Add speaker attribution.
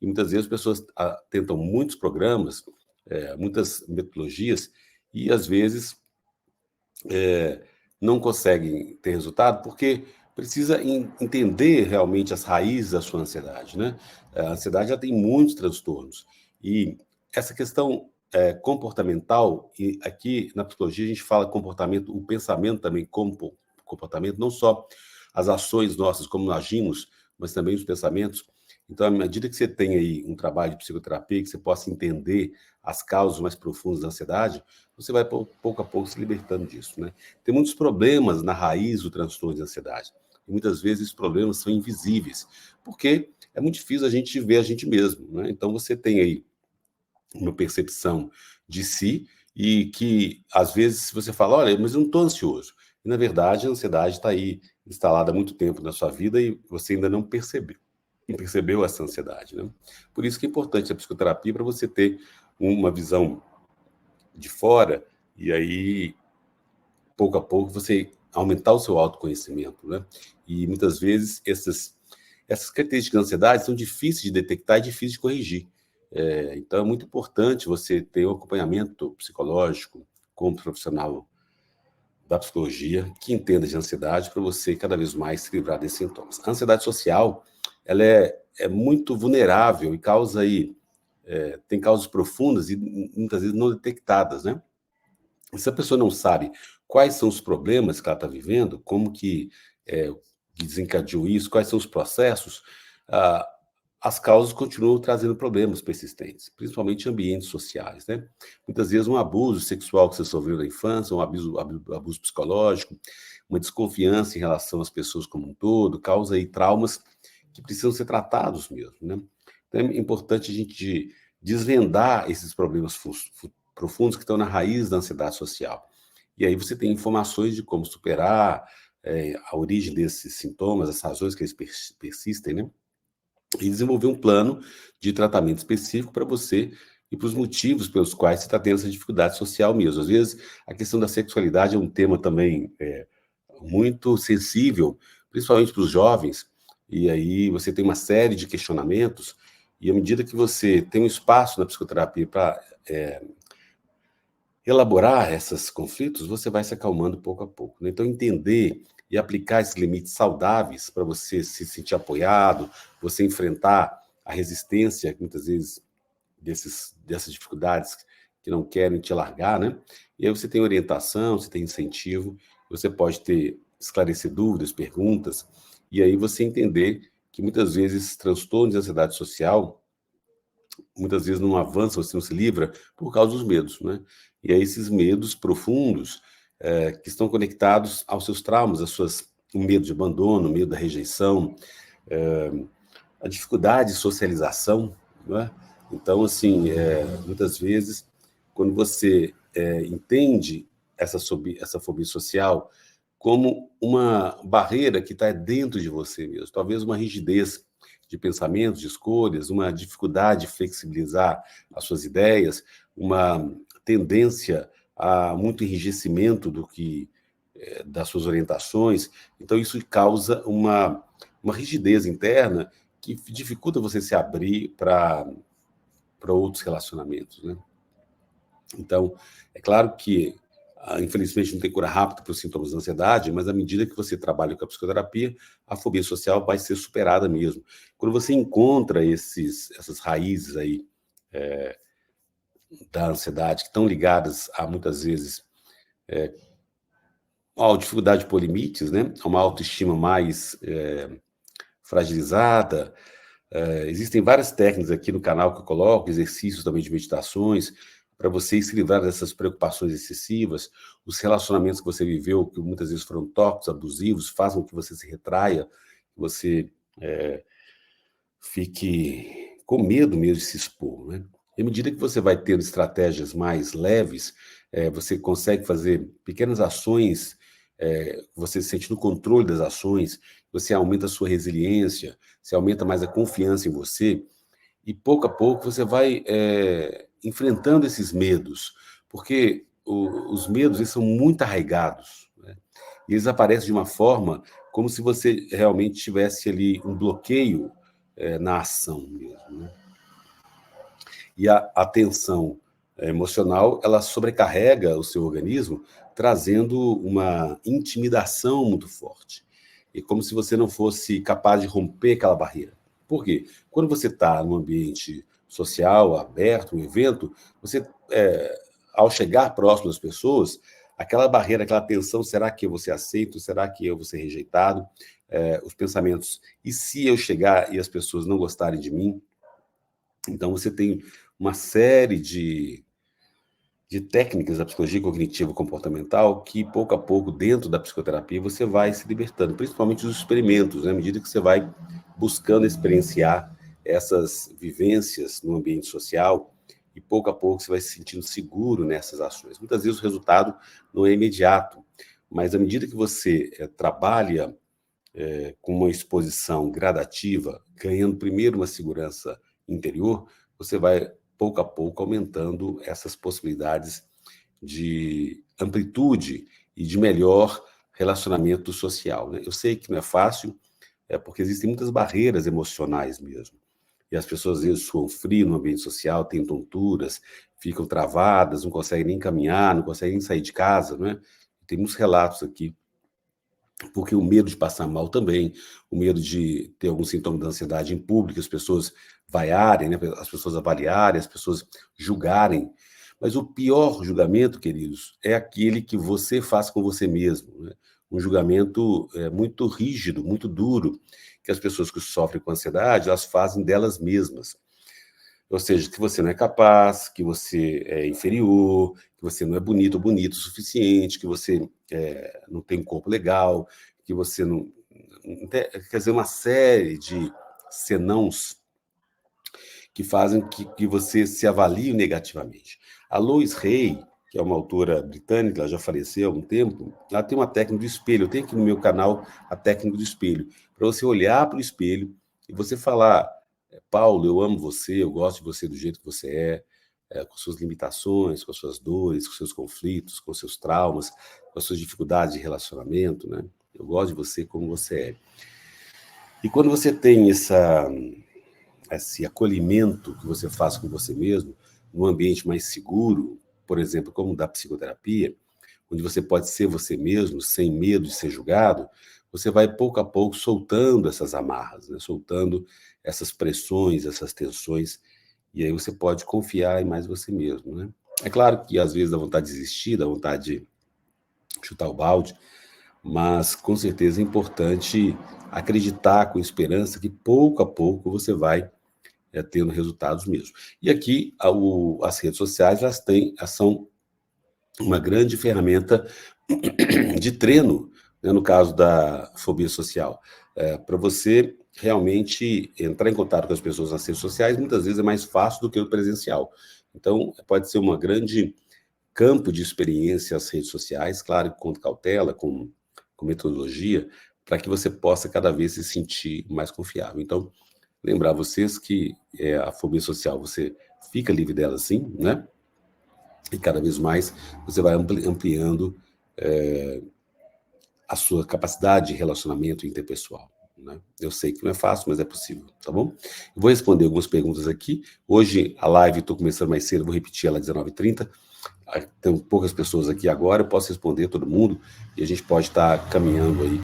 Speaker 1: E muitas vezes as pessoas tentam muitos programas, muitas metodologias, e às vezes não conseguem ter resultado porque precisa entender realmente as raízes da sua ansiedade, né? A ansiedade já tem muitos transtornos. E essa questão comportamental, e aqui na psicologia a gente fala comportamento, o pensamento também como comportamento, não só as ações nossas, como agimos, mas também os pensamentos. Então, à medida que você tem aí um trabalho de psicoterapia, que você possa entender as causas mais profundas da ansiedade, você vai pouco a pouco se libertando disso, né? Tem muitos problemas na raiz do transtorno de ansiedade. E muitas vezes esses problemas são invisíveis, porque é muito difícil a gente ver a gente mesmo, né? Então você tem aí uma percepção de si e que, às vezes, você fala, olha, mas eu não estou ansioso. E, na verdade, a ansiedade está aí instalada há muito tempo na sua vida e você ainda não percebeu essa ansiedade, né? Por isso que é importante a psicoterapia para você ter uma visão de fora e aí, pouco a pouco, você aumentar o seu autoconhecimento, né? E muitas vezes essas características de ansiedade são difíceis de detectar e difíceis de corrigir. Então, é muito importante você ter um acompanhamento psicológico com um profissional da psicologia que entenda de ansiedade para você cada vez mais se livrar desses sintomas. A ansiedade social, ela é muito vulnerável e causa aí, tem causas profundas e muitas vezes não detectadas, né? E se a pessoa não sabe quais são os problemas que ela está vivendo, como que desencadeou isso, quais são os processos, ah, as causas continuam trazendo problemas persistentes, principalmente em ambientes sociais, né? Muitas vezes um abuso sexual que você sofreu na infância, um abuso psicológico, uma desconfiança em relação às pessoas como um todo, causa aí traumas que precisam ser tratados mesmo, né? Então é importante a gente desvendar esses problemas profundos que estão na raiz da ansiedade social. E aí você tem informações de como superar a origem desses sintomas, as razões que eles persistem, né? E desenvolver um plano de tratamento específico para você e para os motivos pelos quais você está tendo essa dificuldade social mesmo. Às vezes, a questão da sexualidade é um tema também muito sensível, principalmente para os jovens, e aí você tem uma série de questionamentos, e à medida que você tem um espaço na psicoterapia para elaborar esses conflitos, você vai se acalmando pouco a pouco, né? Então, entender e aplicar esses limites saudáveis para você se sentir apoiado, você enfrentar a resistência, muitas vezes, dessas dificuldades que não querem te largar, né? E aí você tem orientação, você tem incentivo, você pode esclarecer dúvidas, perguntas, e aí você entender que muitas vezes transtorno de ansiedade social muitas vezes não avança, você não se livra por causa dos medos, né? E aí esses medos profundos que estão conectados aos seus traumas, o medo de abandono, o medo da rejeição, a dificuldade de socialização, né? Então, assim, muitas vezes, quando você entende essa fobia social como uma barreira que está dentro de você mesmo, talvez uma rigidez de pensamentos, de escolhas, uma dificuldade de flexibilizar as suas ideias, uma tendência a muito enrijecimento das suas orientações. Então, isso causa uma rigidez interna que dificulta você se abrir para outros relacionamentos, né? Então, é claro que, infelizmente, não tem cura rápida para os sintomas da ansiedade, mas à medida que você trabalha com a psicoterapia, a fobia social vai ser superada mesmo. Quando você encontra essas raízes aí da ansiedade, que estão ligadas a, muitas vezes, a dificuldade de pôr limites, né? A uma autoestima mais fragilizada. Existem várias técnicas aqui no canal que eu coloco, exercícios também de meditações, para você se livrar dessas preocupações excessivas, os relacionamentos que você viveu, que muitas vezes foram tóxicos, abusivos, fazem com que você se retraia, que você fique com medo mesmo de se expor, né? E à medida que você vai tendo estratégias mais leves, você consegue fazer pequenas ações, você se sente no controle das ações, você aumenta a sua resiliência, você aumenta mais a confiança em você, e pouco a pouco você vai enfrentando esses medos, porque os medos eles são muito arraigados, né? E eles aparecem de uma forma como se você realmente tivesse ali um bloqueio na ação mesmo, né? E a tensão emocional, ela sobrecarrega o seu organismo, trazendo uma intimidação muito forte. É como se você não fosse capaz de romper aquela barreira. Por quê? Quando você está num ambiente social, aberto, um evento, você, ao chegar próximo das pessoas, aquela barreira, aquela tensão, será que eu vou ser aceito? Será que eu vou ser rejeitado? Os pensamentos, e se eu chegar e as pessoas não gostarem de mim? Então, você tem uma série de técnicas da psicologia cognitivo-comportamental que, pouco a pouco, dentro da psicoterapia, você vai se libertando, principalmente os experimentos, né? À medida que você vai buscando experienciar essas vivências no ambiente social, e pouco a pouco você vai se sentindo seguro nessas ações. Muitas vezes o resultado não é imediato, mas à medida que você trabalha com uma exposição gradativa, ganhando primeiro uma segurança interior, você vai, pouco a pouco, aumentando essas possibilidades de amplitude e de melhor relacionamento social, né? Eu sei que não é fácil, porque existem muitas barreiras emocionais mesmo. E as pessoas, às vezes, suam frio no ambiente social, têm tonturas, ficam travadas, não conseguem nem caminhar, não conseguem nem sair de casa, né? Tem muitos relatos aqui, porque o medo de passar mal também, o medo de ter algum sintoma da ansiedade em público, as pessoas vaiarem, né, as pessoas avaliarem, as pessoas julgarem. Mas o pior julgamento, queridos, é aquele que você faz com você mesmo, né? Um julgamento muito rígido, muito duro, que as pessoas que sofrem com ansiedade, elas fazem delas mesmas. Ou seja, que você não é capaz, que você é inferior, que você não é bonito ou bonito o suficiente, que você não tem um corpo legal, que você não tem, quer dizer, uma série de senãos que fazem que você se avalie negativamente. A Lois Hay, que é uma autora britânica, ela já faleceu há algum tempo, ela tem uma técnica do espelho. Eu tenho aqui no meu canal a técnica do espelho, para você olhar para o espelho e você falar: Paulo, eu amo você, eu gosto de você do jeito que você com suas limitações, com suas dores, com seus conflitos, com seus traumas, com as suas dificuldades de relacionamento, né? Eu gosto de você como você é. E quando você tem esse acolhimento que você faz com você mesmo, num ambiente mais seguro, por exemplo, como o da psicoterapia, onde você pode ser você mesmo, sem medo de ser julgado, você vai pouco a pouco soltando essas amarras, né? Soltando essas pressões, essas tensões, e aí você pode confiar em mais você mesmo, né? É claro que às vezes dá vontade de desistir, dá vontade de chutar o balde, mas com certeza é importante acreditar com esperança que pouco a pouco você vai tendo resultados mesmo. E aqui as redes sociais elas são uma grande ferramenta de treino, né, no caso da fobia social. Para você realmente entrar em contato com as pessoas nas redes sociais, muitas vezes é mais fácil do que o presencial. Então, pode ser uma grande campo de experiência as redes sociais, claro, com cautela, com metodologia, para que você possa cada vez se sentir mais confiável. Então, lembrar vocês que a fobia social, você fica livre dela sim, né? E cada vez mais você vai ampliando a sua capacidade de relacionamento interpessoal, né? Eu sei que não é fácil, mas é possível, tá bom? Eu vou responder algumas perguntas aqui. Hoje a live, estou começando mais cedo, vou repetir ela às 19h30. Tem poucas pessoas aqui agora, eu posso responder todo mundo e a gente pode estar caminhando aí